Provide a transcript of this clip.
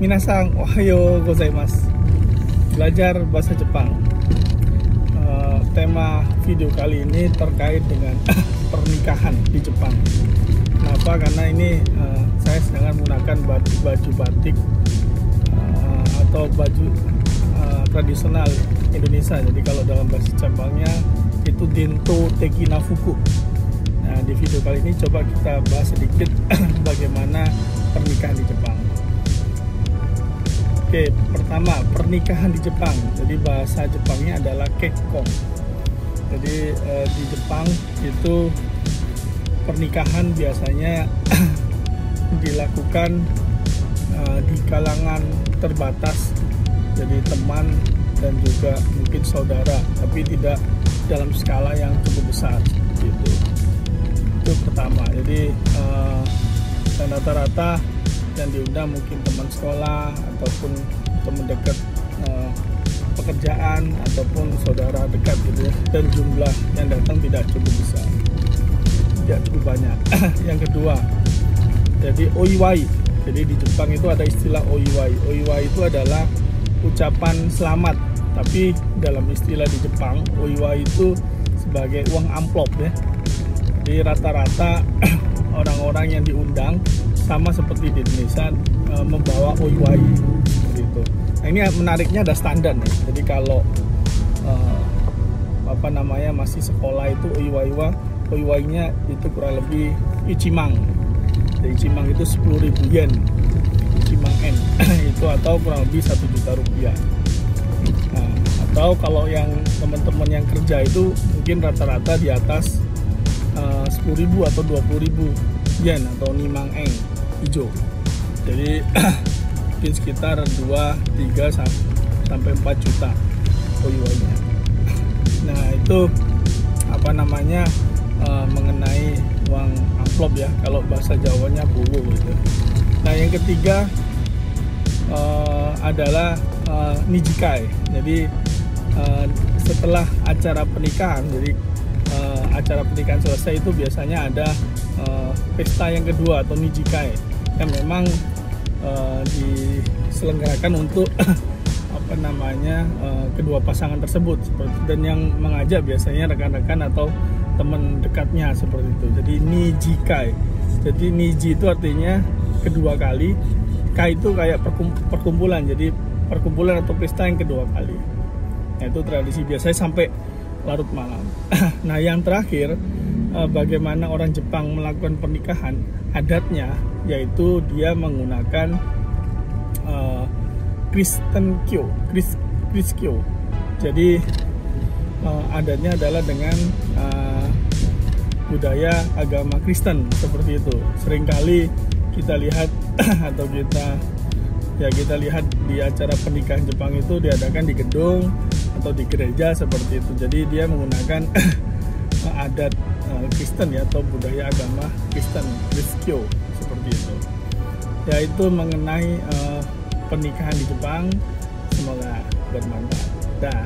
Minasang, ohayo gozaimasu. Belajar bahasa Jepang. Tema video kali ini terkait dengan pernikahan di Jepang. Kenapa? Karena ini saya sedang menggunakan baju batik atau baju tradisional Indonesia. Jadi kalau dalam bahasa Jepangnya itu Dento Tekinafuku. Nah, di video kali ini coba kita bahas sedikit bagaimana pernikahan di Jepang. Oke, pertama pernikahan di Jepang. Jadi bahasa Jepangnya adalah kekkon. Jadi di Jepang itu pernikahan biasanya dilakukan di kalangan terbatas, jadi teman dan juga mungkin saudara, tapi tidak dalam skala yang cukup besar gitu. Itu pertama. Jadi dan rata-rata yang diundang mungkin teman sekolah ataupun teman dekat pekerjaan ataupun saudara dekat gitu ya, dan jumlah yang datang tidak cukup besar, tidak cukup banyak. Yang kedua, jadi oiwai. Jadi di Jepang itu ada istilah oiwai. Oiwai itu adalah ucapan selamat, tapi dalam istilah di Jepang oiwai itu sebagai uang amplop ya. Jadi rata-rata orang-orang yang diundang sama seperti di Indonesia membawa oiwai seperti itu. Nah, ini menariknya ada standar nih. Jadi kalau masih sekolah itu oiwainya itu kurang lebih ichimang. Jadi ichimang itu 10.000 yen. Ichimang yen itu atau kurang lebih 1 juta rupiah. Nah, atau kalau yang teman-teman yang kerja itu mungkin rata-rata di atas 10.000 atau 20.000 yen atau nimang yen hijau. Jadi mungkin sekitar 2-3 sampai 4 juta oiwainya. Nah, itu mengenai uang amplop ya, kalau bahasa Jawanya bowo gitu. Nah, yang ketiga adalah nijikai. Jadi setelah acara pernikahan, jadi acara pernikahan selesai itu biasanya ada pesta yang kedua atau nijikai yang memang diselenggarakan untuk kedua pasangan tersebut, dan yang mengajak biasanya rekan-rekan atau teman dekatnya seperti itu. Jadi nijikai. Jadi niji itu artinya kedua kali, kai itu kayak perkumpulan, jadi perkumpulan atau pesta yang kedua kali. Nah, itu tradisi biasanya sampai larut malam. Nah, yang terakhir, bagaimana orang Jepang melakukan pernikahan, adatnya yaitu dia menggunakan Kristenkyo. Jadi adatnya adalah dengan budaya agama Kristen seperti itu. Seringkali kita lihat atau kita lihat di acara pernikahan Jepang itu diadakan di gedung atau di gereja seperti itu. Jadi dia menggunakan adat Kristen ya, atau budaya agama Kristen, Kriskyo seperti itu. Yaitu mengenai pernikahan di Jepang. Semoga bermanfaat. Dah.